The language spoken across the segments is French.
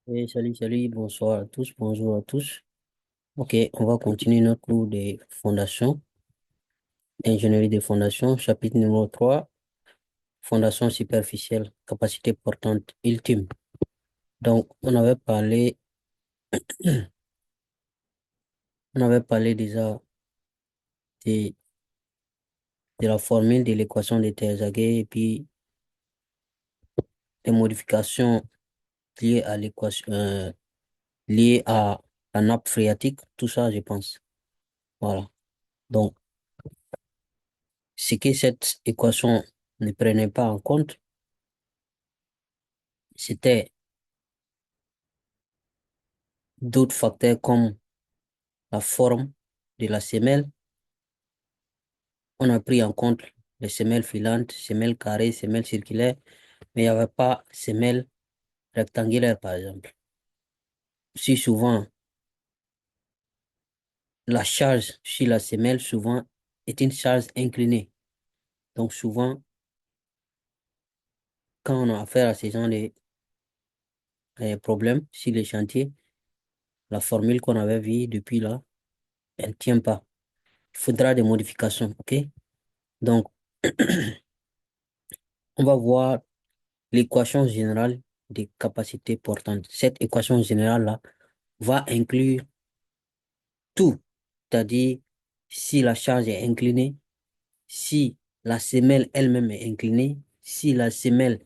Salut, bonsoir à tous, bonjour à tous. Ok, on va continuer notre cours des fondations, ingénierie des fondations, chapitre numéro 3, fondation superficielle, capacité portante ultime. Donc, on avait parlé déjà de, de la formule de l'équation de Terzaghi et puis des modifications liées à l'équation, liées à la nappe phréatique, tout ça, je pense. Voilà. Donc, ce que cette équation ne prenait pas en compte, c'était d'autres facteurs comme la forme de la semelle. On a pris en compte les semelles filantes, semelles carrées, semelles circulaires, mais il n'y avait pas semelles rectangulaires, par exemple. Si souvent, la charge sur la semelle, souvent, est une charge inclinée. Donc, souvent, quand on a affaire à ce genre de problèmes sur les chantiers, la formule qu'on avait vue depuis là, elle ne tient pas. Il faudra des modifications, OK? Donc, on va voir l'équation générale des capacités portantes. Cette équation générale-là va inclure tout, c'est-à-dire si la charge est inclinée, si la semelle elle-même est inclinée, si la semelle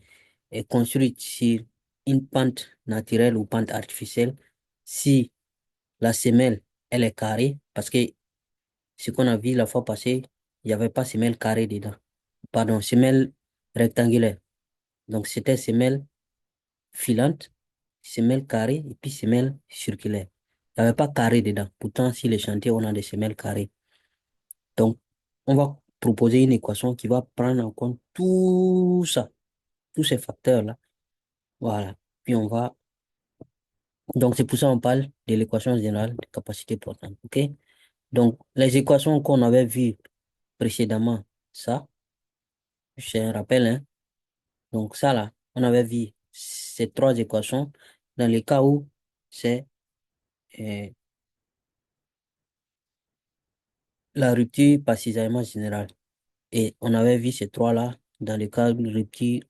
est construite sur une pente naturelle ou pente artificielle, si la semelle elle est carrée, parce que ce qu'on a vu la fois passée, il n'y avait pas semelle carrée dedans. Pardon, semelle rectangulaire. Donc c'était semelle filante, semelle carrée et puis semelle circulaire. Il n'y avait pas carré dedans. Pourtant, sur les chantiers, on a des semelles carrées. Donc, on va proposer une équation qui va prendre en compte tout ça, tous ces facteurs-là. Voilà. Puis donc c'est pour ça qu'on parle de l'équation générale de capacité portante. OK? Donc, les équations qu'on avait vues précédemment, ça, c'est un rappel, hein. Donc, ça là, on avait vu ces trois équations dans le cas où c'est euh, la rupture par cisaillement général. Et on avait vu ces trois-là dans le cas de rupture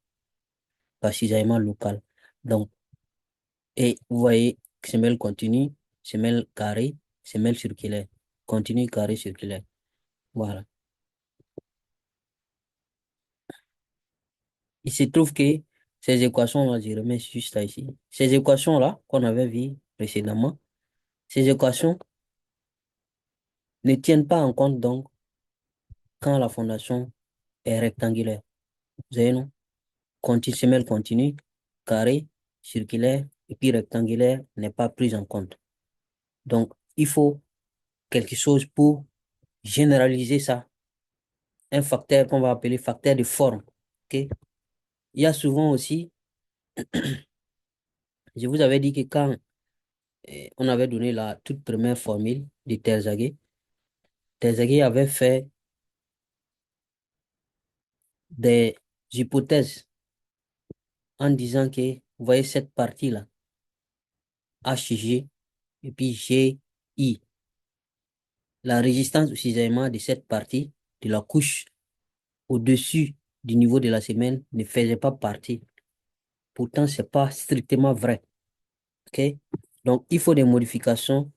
par cisaillement local. Donc, et vous voyez, semelle continue, semelle carrée, semelle circulaire. Continue, carré, circulaire. Voilà. Il se trouve que ces équations-là, je remets juste là ici. Ces équations-là qu'on avait vues précédemment, ces équations ne tiennent pas en compte donc quand la fondation est rectangulaire. Vous voyez, non? Semelle continue, carré, circulaire, et puis rectangulaire n'est pas prise en compte. Donc, il faut quelque chose pour généraliser ça. Un facteur qu'on va appeler facteur de forme. OK? Il y a souvent aussi, je vous avais dit que quand on avait donné la toute première formule de Terzaghi, Terzaghi avait fait des hypothèses en disant que, vous voyez cette partie-là, HG et puis GI, la résistance au cisaillement de cette partie de la couche au-dessus du niveau de la semelle ne faisait pas partie. Pourtant, c'est pas strictement vrai. OK? Donc, il faut des modifications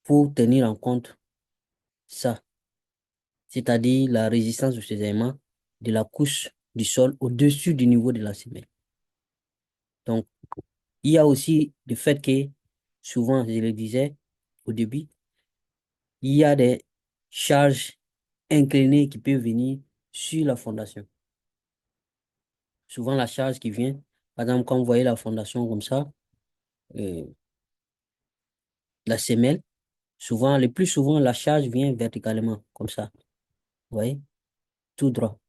pour tenir en compte ça, c'est-à-dire la résistance au cisaillement de la couche du sol au-dessus du niveau de la semelle. Donc, il y a aussi le fait que, souvent, je le disais au début, il y a des charges inclinées qui peuvent venir sur la fondation. Souvent, la charge qui vient, par exemple, quand vous voyez la fondation comme ça, euh, la semelle, souvent, le plus souvent, la charge vient verticalement, comme ça. Vous voyez? Tout droit.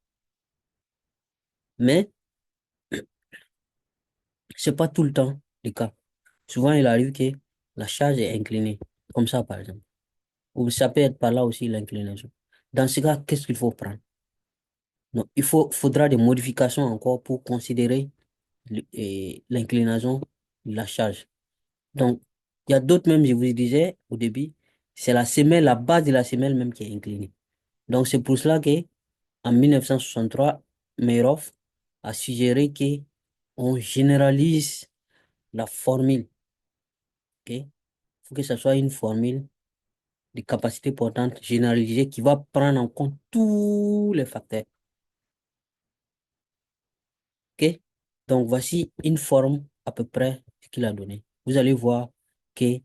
Mais, c'est pas tout le temps le cas. Souvent, il arrive que la charge est inclinée, comme ça, par exemple. Ou ça peut être par là aussi l'inclinaison. Dans ce cas, qu'est-ce qu'il faut prendre? Donc, faudra des modifications encore pour considérer l'inclinaison de la charge. Donc, il y a d'autres même, je vous disais au début, c'est la semelle, la base de la semelle même qui est inclinée. Donc, c'est pour cela que en 1963, Meyerhoff a suggéré que on généralise la formule. Ok? Il faut que ce soit une formule de capacité portante généralisée qui va prendre en compte tous les facteurs. Ok? Donc, voici une forme à peu près ce qu'il a donné. Vous allez voir qu'il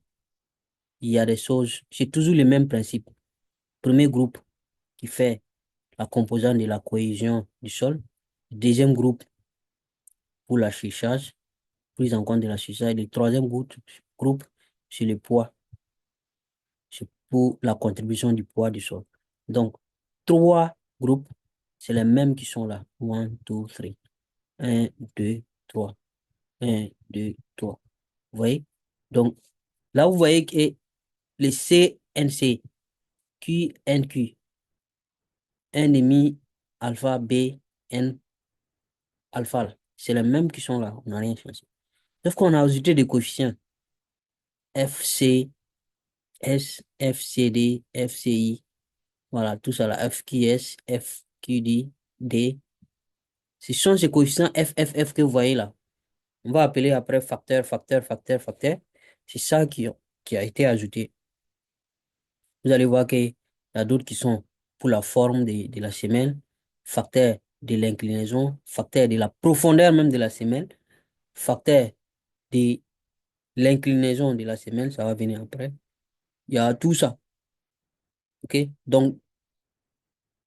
y a des choses, c'est toujours le même principe. Premier groupe qui fait la composante de la cohésion du sol. Deuxième groupe pour la surcharge, prise en compte de la surcharge. Le troisième groupe, c'est le poids, c'est pour la contribution du poids du sol. Donc, trois groupes, c'est les mêmes qui sont là. One, two, three. Un, deux, trois. Un, deux, trois. Vous voyez? Donc, là, vous voyez que les CNC, QNQ, 1,5 alpha B, N alpha, là, c'est les mêmes qui sont là. On n'a rien changé. Sauf qu'on a ajouté des coefficients FC, S, FCD, FCI, voilà, tout ça là, FQS, FQD, D. Ce sont ces coefficients FFF que vous voyez là. On va appeler après facteur, facteur, facteur, facteur. C'est ça qui a été ajouté. Vous allez voir qu'il y a d'autres qui sont pour la forme de la semelle, facteur de l'inclinaison, facteur de la profondeur même de la semelle, facteur de l'inclinaison de la semelle, ça va venir après. Il y a tout ça. OK? Donc,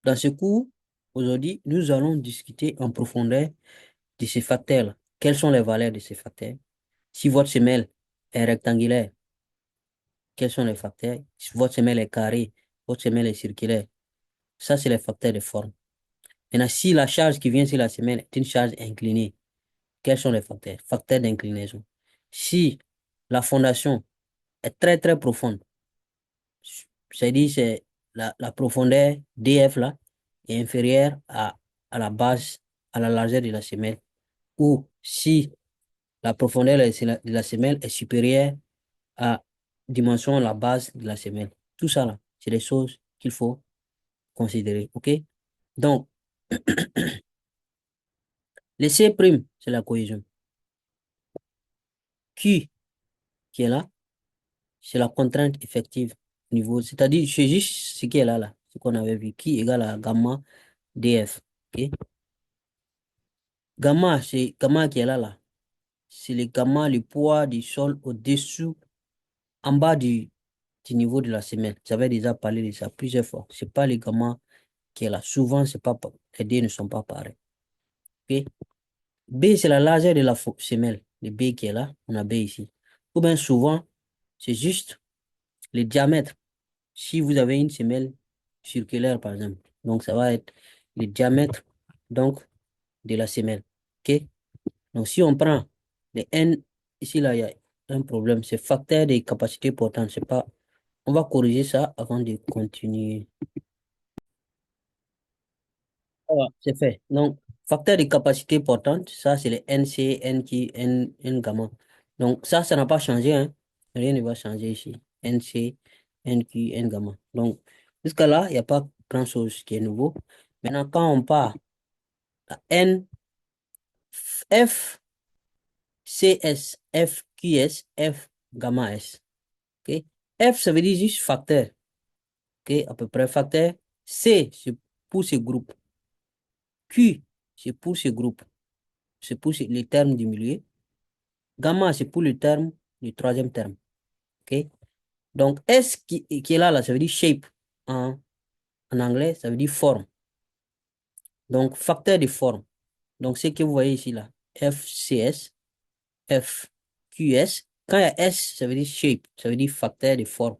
dans ce cours, aujourd'hui, nous allons discuter en profondeur de ces facteurs-là. Quelles sont les valeurs de ces facteurs? Si votre semelle est rectangulaire, quels sont les facteurs? Si votre semelle est carrée, votre semelle est circulaire. Ça, c'est les facteurs de forme. Maintenant, si la charge qui vient sur la semelle est une charge inclinée, quels sont les facteurs? Facteurs d'inclinaison. Si la fondation est très, très profonde, c'est-à-dire c'est la profondeur DF là est inférieure à la base, à la largeur de la semelle, ou si la profondeur de la semelle est supérieure à dimension la base de la semelle. Tout ça là, c'est des choses qu'il faut considérer. OK? Donc, le C', c'est la cohésion. Q qui est là, c'est la contrainte effective au niveau, c'est-à-dire, c'est juste ce qui est là, ce qu'on avait vu, qui égale à gamma df. OK? Gamma, c'est gamma qui est là. C'est le gamma, le poids du sol au-dessous, en bas du niveau de la semelle. J'avais déjà parlé de ça plusieurs fois. C'est pas le gamma qui est là. Souvent, c'est pas, les deux ne sont pas pareils. OK? B, c'est la largeur de la semelle. Le B qui est là, on a B ici. Ou bien souvent, c'est juste le diamètre. Si vous avez une semelle circulaire, par exemple, donc ça va être le diamètre donc, de la semelle. OK? Donc, si on prend les N, ici, là, il y a un problème. C'est facteur de capacité portante. C'est pas... On va corriger ça avant de continuer. Voilà, c'est fait. Donc, facteur de capacité portante, ça, c'est les NC, NQ, N gamma. Donc, ça n'a pas changé, hein. Rien ne va changer ici. NC, NQ, N gamma. Donc, jusqu'à là, il n'y a pas grand-chose qui est nouveau. Maintenant, quand on part à N, F, CS, F, QS, F, gamma S. OK? F, ça veut dire juste facteur. OK? À peu près facteur. C, c'est pour ce groupe. Q, c'est pour ce groupe. C'est pour les termes du milieu. Gamma, c'est pour le terme, le troisième terme. OK? Donc, S qui est là, ça veut dire shape. En, en anglais, ça veut dire forme. Donc, facteur de forme. Donc, ce que vous voyez ici, là, FCS, FQS. Quand il y a S, ça veut dire shape. Ça veut dire facteur de forme.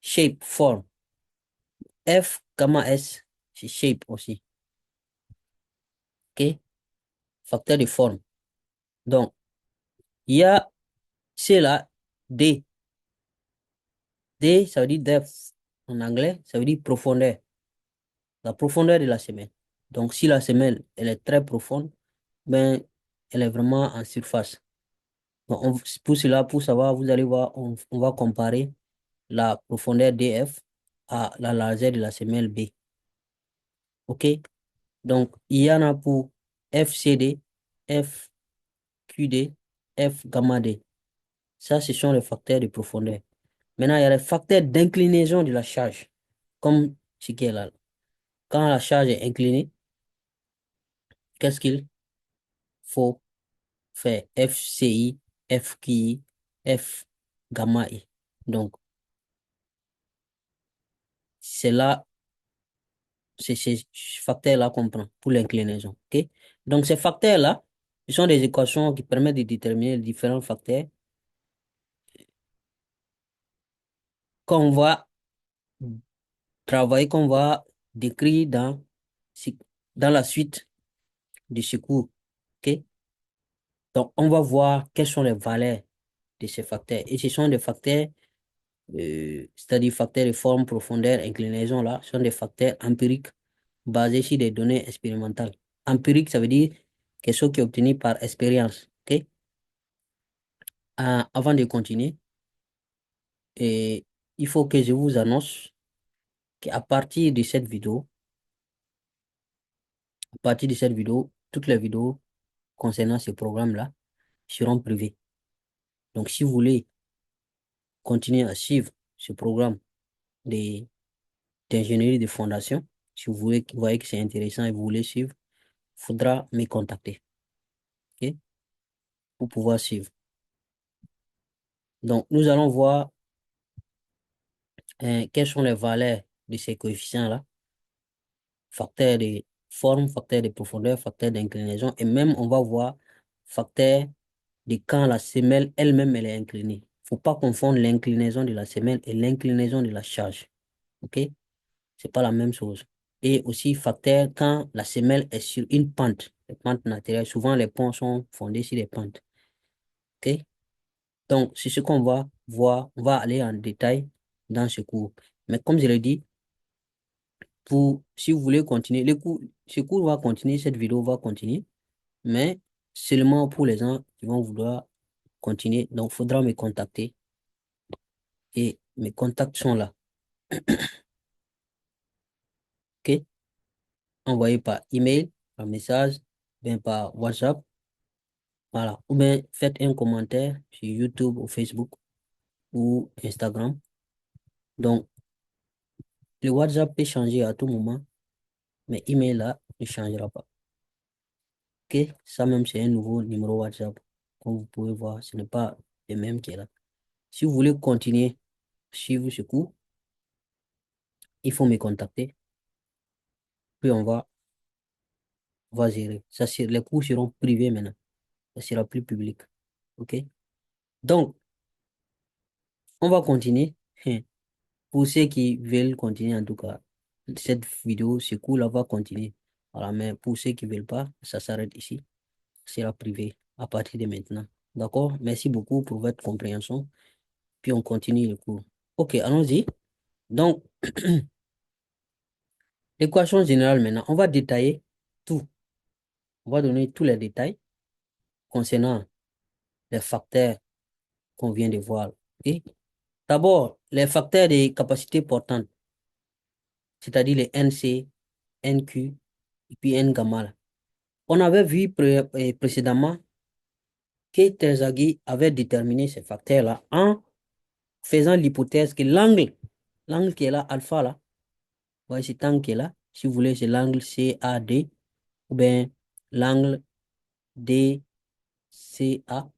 Shape, forme. F, gamma S, c'est shape aussi. OK? Facteur de forme. Donc, il y a C là, D. D, ça veut dire depth. En anglais, ça veut dire profondeur. La profondeur de la semelle. Donc, si la semelle, elle est très profonde, ben, elle est vraiment en surface. Bon, pour cela, pour savoir, vous allez voir, on va comparer la profondeur DF à la largeur de la semelle B. OK? Donc, il y en a pour FCD, FQD, F gamma D. Ça, ce sont les facteurs de profondeur. Maintenant, il y a les facteurs d'inclinaison de la charge, comme ce qui est là. Quand la charge est inclinée, qu'est-ce qu'il faut faire? FCI, FQI, F gamma I. Donc, c'est là, c'est ces facteurs-là qu'on prend pour l'inclinaison. OK? Donc, ces facteurs-là, ce sont des équations qui permettent de déterminer les différents facteurs qu'on va travailler, qu'on va décrire dans la suite de ce cours. OK? Donc, on va voir quelles sont les valeurs de ces facteurs. Et ce sont des facteurs, c'est-à-dire facteurs de forme, profondeur, inclinaison, là, ce sont des facteurs empiriques basés sur des données expérimentales. Empirique, ça veut dire quelque chose qui est obtenu par expérience. OK? Avant de continuer, et il faut que je vous annonce qu'à partir de cette vidéo, à partir de cette vidéo, toutes les vidéos concernant ce programme-là seront privées. Donc, si vous voulez continuer à suivre ce programme des- d'ingénierie de fondation, si vous voyez que c'est intéressant et vous voulez suivre, il faudra me contacter, ok, pour pouvoir suivre. Donc, nous allons voir quelles sont les valeurs de ces coefficients-là, facteurs de forme, facteurs de profondeur, facteurs d'inclinaison, et même on va voir facteurs de quand la semelle elle-même elle est inclinée. Il ne faut pas confondre l'inclinaison de la semelle et l'inclinaison de la charge. OK? C'est pas la même chose. Et aussi facteur quand la semelle est sur une pente, les pentes naturelles. Souvent, les ponts sont fondés sur des pentes. OK? Donc, c'est ce qu'on va voir. On va aller en détail dans ce cours. Mais comme je l'ai dit, si vous voulez continuer, ce cours va continuer, cette vidéo va continuer, mais seulement pour les gens qui vont vouloir continuer. Donc, il faudra me contacter et mes contacts sont là. OK? Envoyez par email, par message, bien par WhatsApp. Voilà. Ou bien faites un commentaire sur YouTube ou Facebook ou Instagram. Donc, le WhatsApp peut changer à tout moment, mais email là ne changera pas. OK? Ça même, c'est un nouveau numéro WhatsApp. Comme vous pouvez voir, ce n'est pas le même qui est là. Si vous voulez continuer à suivre ce cours, il faut me contacter. Puis on va gérer. Les cours seront privés maintenant. Ça sera plus public. OK? Donc, on va continuer. Pour ceux qui veulent continuer, en tout cas, cette vidéo, ce cours-là va continuer. Voilà, mais pour ceux qui ne veulent pas, ça s'arrête ici. C'est la privé à partir de maintenant. D'accord? Merci beaucoup pour votre compréhension. Puis on continue le cours. OK, allons-y. Donc, l'équation générale maintenant, on va détailler tout. On va donner tous les détails concernant les facteurs qu'on vient de voir. OK? D'abord, les facteurs de capacité portante, c'est-à-dire les NC, NQ et puis N gamma, là. On avait vu précédemment que Terzaghi avait déterminé ces facteurs-là en faisant l'hypothèse que l'angle qui est là, alpha là, voyez cet angle qui est là, si vous voulez, c'est l'angle CAD ou bien l'angle DCA,